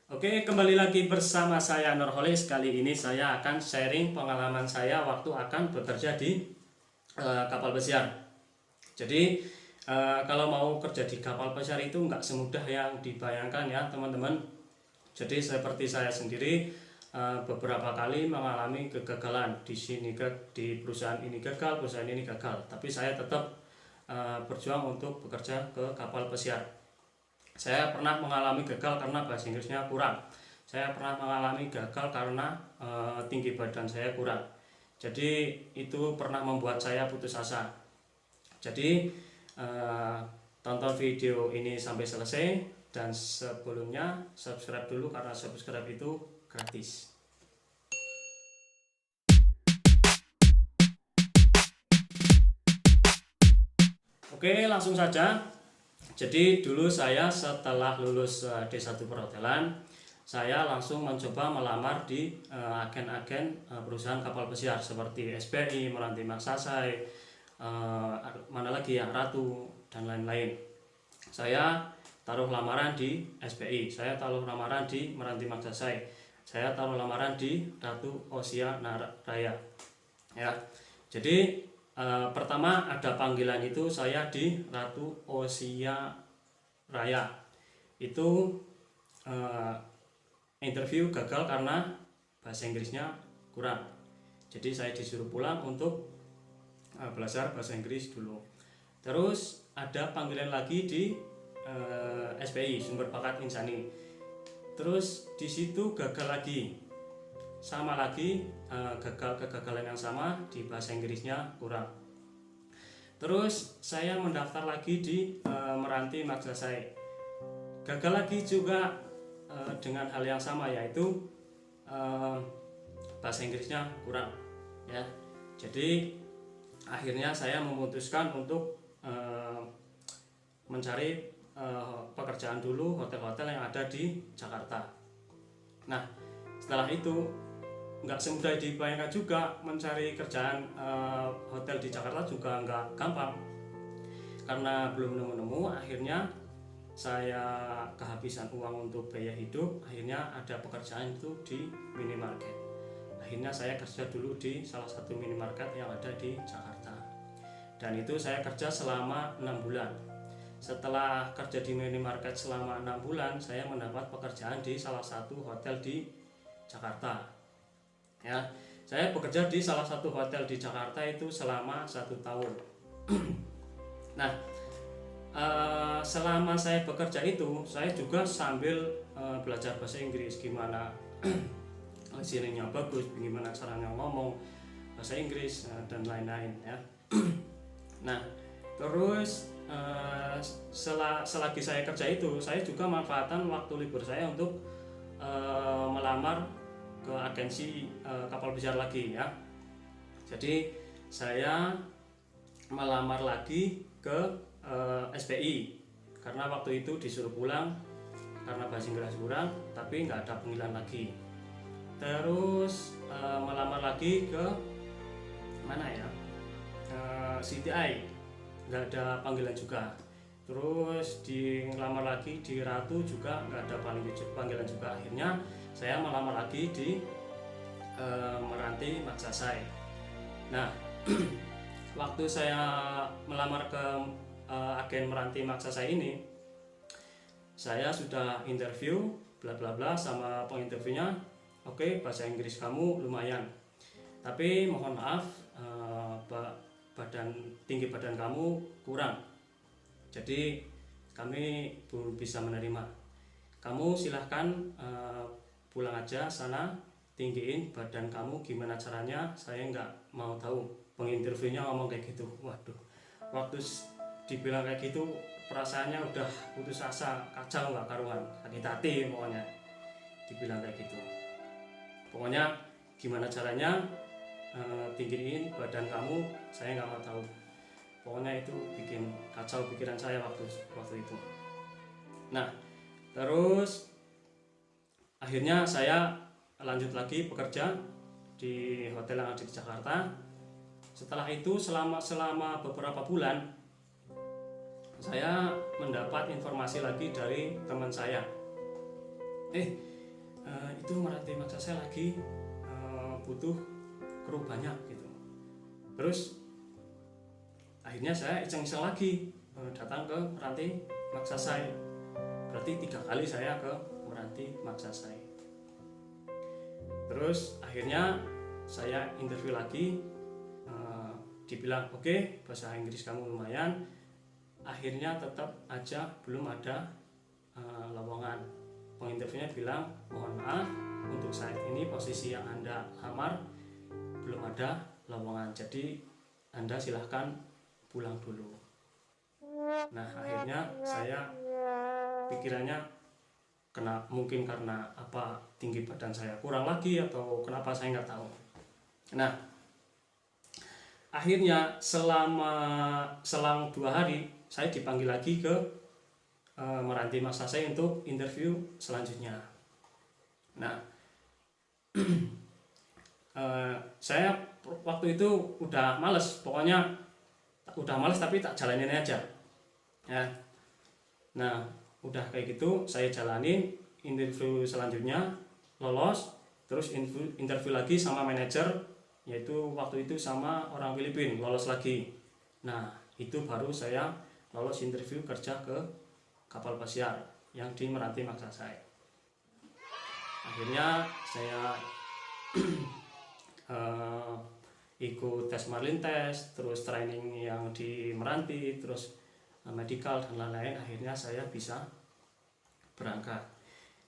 Oke, kembali lagi bersama saya Nurholis. Kali ini saya akan sharing pengalaman saya waktu akan bekerja di kapal pesiar. Jadi kalau mau kerja di kapal pesiar itu nggak semudah yang dibayangkan ya teman-teman. Jadi seperti saya sendiri beberapa kali mengalami kegagalan di sini, di perusahaan ini gagal, perusahaan ini gagal. Tapi saya tetap berjuang untuk bekerja ke kapal pesiar. Saya pernah mengalami gagal karena bahasa Inggrisnya kurang. Saya pernah mengalami gagal karena tinggi badan saya kurang. Jadi itu pernah membuat saya putus asa. Jadi tonton video ini sampai selesai, dan sebelumnya subscribe dulu karena subscribe itu gratis. Oke, langsung saja. Jadi dulu saya setelah lulus D1 perhotelan, saya langsung mencoba melamar di agen-agen perusahaan kapal pesiar seperti SPI, Meranti Maksasai, mana lagi ya, Ratu dan lain-lain. Saya taruh lamaran di SPI, saya taruh lamaran di Meranti Maksasai, saya taruh lamaran di Ratu Oceania Raya. Ya, jadi pertama ada panggilan itu saya di Ratu Oceania Raya. Itu interview gagal karena bahasa Inggrisnya kurang. Jadi saya disuruh pulang untuk belajar bahasa Inggris dulu. Terus ada panggilan lagi di SPI, Sumber Pakat Insani. Terus di situ gagal lagi. Sama lagi, kegagalan yang sama, di bahasa Inggrisnya kurang. Terus saya mendaftar lagi di Meranti Maksasai, gagal lagi juga dengan hal yang sama, yaitu bahasa Inggrisnya kurang ya. Jadi akhirnya saya memutuskan untuk mencari pekerjaan dulu, hotel-hotel yang ada di Jakarta. Nah, setelah itu nggak semudah dibayangkan juga mencari kerjaan hotel di Jakarta, juga nggak gampang karena belum nemu-nemu. Akhirnya saya kehabisan uang untuk biaya hidup. Akhirnya ada pekerjaan itu di minimarket. Akhirnya saya kerja dulu di salah satu minimarket yang ada di Jakarta, dan itu saya kerja selama 6 bulan. Setelah kerja di minimarket selama 6 bulan, saya mendapat pekerjaan di salah satu hotel di Jakarta. Ya, saya bekerja di salah satu hotel di Jakarta itu selama 1 tahun. Nah, selama saya bekerja itu, saya juga sambil belajar bahasa Inggris, gimana listeningnya bagus, gimana caranya ngomong bahasa Inggris dan lain-lain ya. Nah, terus selagi saya kerja itu, saya juga manfaatkan waktu libur saya untuk melamar ke agensi kapal pesiar lagi ya. Jadi saya melamar lagi ke SPI karena waktu itu disuruh pulang karena bahasa Inggris kurang, tapi nggak ada panggilan lagi. Terus melamar lagi ke mana ya, CTI, nggak ada panggilan juga. Terus dilamar lagi di Ratu juga nggak ada panggilan juga. Akhirnya saya melamar lagi di Meranti Maksasai. Nah, waktu saya melamar ke agen Meranti Maksasai ini, saya sudah interview bla bla bla sama penginterviewnya. Oke, bahasa Inggris kamu lumayan, tapi mohon maaf, tinggi badan kamu kurang, jadi kami belum bisa menerima. Kamu silahkan pulang aja sana, tinggiin badan kamu, gimana caranya saya nggak mau tahu. Penginterviewnya ngomong kayak gitu. Waduh, waktu dibilang kayak gitu perasaannya udah putus asa, kacau nggak karuan, sakit hati pokoknya dibilang kayak gitu. Pokoknya gimana caranya tinggiin badan kamu, saya nggak mau tahu. Pokoknya itu bikin kacau pikiran saya waktu itu. Nah, terus akhirnya saya lanjut lagi bekerja di hotel yang ada di Jakarta. Setelah itu selama beberapa bulan, saya mendapat informasi lagi dari teman saya. itu Meranti Maksasai lagi butuh kru banyak gitu. Terus akhirnya saya iseng-iseng lagi datang ke Meranti Maksasai. Berarti 3 kali saya ke Meranti Maksasai. Terus akhirnya saya interview lagi, dibilang oke, bahasa Inggris kamu lumayan. Akhirnya tetap aja belum ada lowongan. Penginterviewnya bilang mohon maaf, untuk saat ini posisi yang Anda lamar belum ada lowongan, jadi Anda silahkan pulang dulu. Nah akhirnya saya pikirannya mungkin karena apa, tinggi badan saya kurang lagi atau kenapa saya nggak tahu. Nah akhirnya selang 2 hari saya dipanggil lagi ke Meranti Maksasai untuk interview selanjutnya. Nah saya waktu itu udah males, pokoknya udah males tapi tak jalanin aja ya. Nah udah kayak gitu saya jalanin, interview selanjutnya lolos, terus interview lagi sama manajer, yaitu waktu itu sama orang Filipina, lolos lagi. Nah itu baru saya lolos interview kerja ke kapal pesiar yang di Meranti Maksasai. Akhirnya saya ikut tes marine test, terus training yang di Meranti, terus medical dan lain-lain. Akhirnya saya bisa berangkat.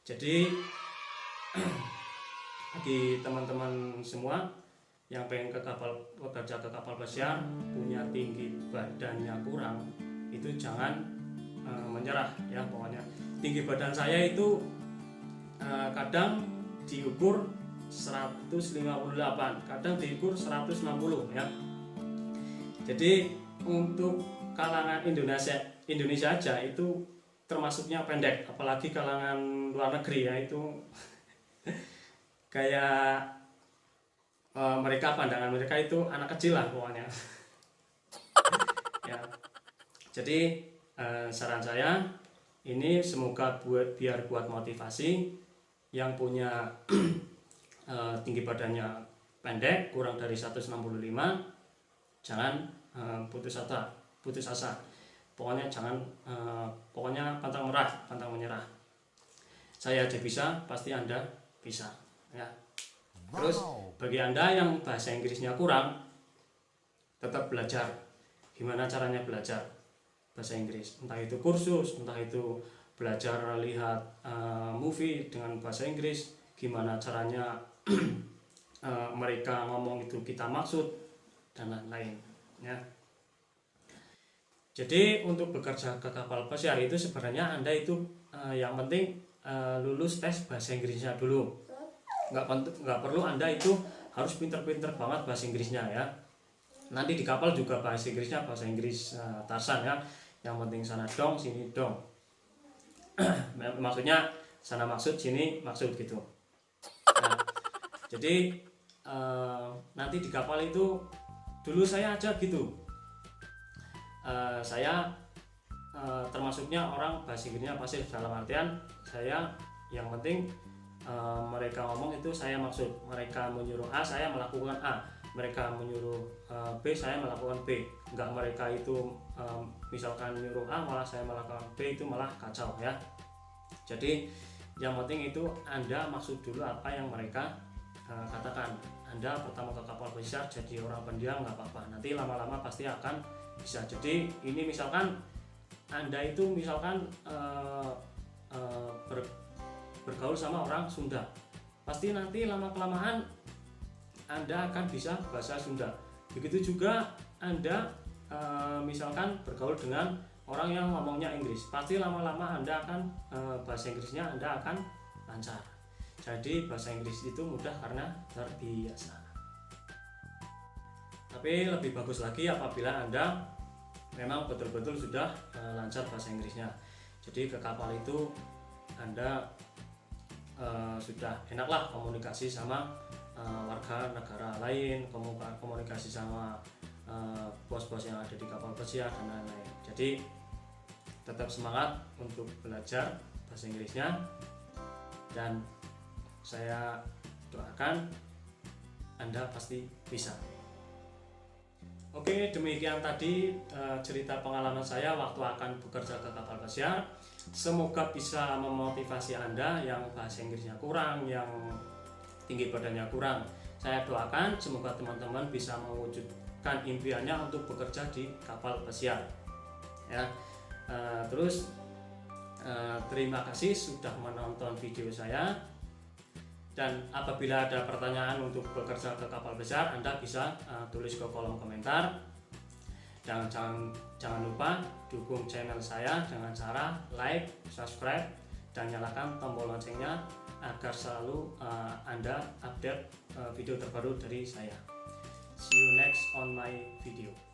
Jadi bagi teman-teman semua yang pengen bekerja ke kapal pesiar, punya tinggi badannya kurang, itu jangan menyerah ya. Pokoknya tinggi badan saya itu kadang diukur 158, kadang diukur 160 ya. Jadi untuk kalangan Indonesia aja itu termasuknya pendek, apalagi kalangan luar negeri ya, itu kayak pandangan mereka itu anak kecil lah pokoknya. Ya. Jadi saran saya ini semoga biar buat motivasi yang punya tinggi badannya pendek kurang dari 165, jangan putus asa. Pokoknya jangan pokoknya pantang menyerah. Saya aja bisa, pasti Anda bisa ya. Terus bagi Anda yang bahasa Inggrisnya kurang, tetap belajar. Gimana caranya belajar bahasa Inggris? Entah itu kursus, entah itu belajar lihat movie dengan bahasa Inggris, gimana caranya mereka ngomong itu kita maksud, dan lain-lain ya. Jadi untuk bekerja ke kapal pesiar itu sebenarnya Anda itu yang penting lulus tes bahasa Inggrisnya dulu. Nggak perlu Anda itu harus pinter-pinter banget bahasa Inggrisnya ya. Nanti di kapal juga bahasa Inggrisnya bahasa Inggris Tarsan ya. Yang penting sana dong, sini dong. Maksudnya sana maksud, sini maksud gitu. Nah, jadi nanti di kapal itu dulu saya aja gitu. Saya termasuknya orang bahasa Inggrisnya pasif, dalam artian saya yang penting mereka ngomong itu saya maksud. Mereka menyuruh A, saya melakukan A. Mereka menyuruh B, saya melakukan B. Enggak mereka itu misalkan menyuruh A malah saya melakukan B, itu malah kacau ya. Jadi yang penting itu Anda maksud dulu apa yang mereka katakan. Anda pertama ke kapal pesiar jadi orang pendiam nggak apa-apa, nanti lama-lama pasti akan bisa. Jadi ini misalkan Anda itu misalkan bergaul sama orang Sunda, pasti nanti lama-kelamaan Anda akan bisa bahasa Sunda. Begitu juga Anda misalkan bergaul dengan orang yang ngomongnya Inggris, pasti lama-lama Anda akan bahasa Inggrisnya Anda akan lancar. Jadi bahasa Inggris itu mudah karena terbiasa. Tapi lebih bagus lagi apabila Anda memang betul-betul sudah lancar bahasa Inggrisnya. Jadi ke kapal itu Anda sudah enaklah komunikasi sama warga negara lain, komunikasi sama bos-bos yang ada di kapal pesiar dan lain-lain. Jadi tetap semangat untuk belajar bahasa Inggrisnya, dan Saya doakan Anda pasti bisa. Oke, demikian tadi cerita pengalaman saya waktu akan bekerja ke kapal pesiar. Semoga bisa memotivasi Anda yang bahasa Inggrisnya kurang, yang tinggi badannya kurang. Saya doakan semoga teman-teman bisa mewujudkan impiannya untuk bekerja di kapal pesiar. Ya, terima kasih sudah menonton video saya. Dan apabila ada pertanyaan untuk bekerja ke kapal besar, Anda bisa tulis ke kolom komentar. Dan jangan lupa dukung channel saya dengan cara like, subscribe, dan nyalakan tombol loncengnya agar selalu Anda update video terbaru dari saya. See you next on my video.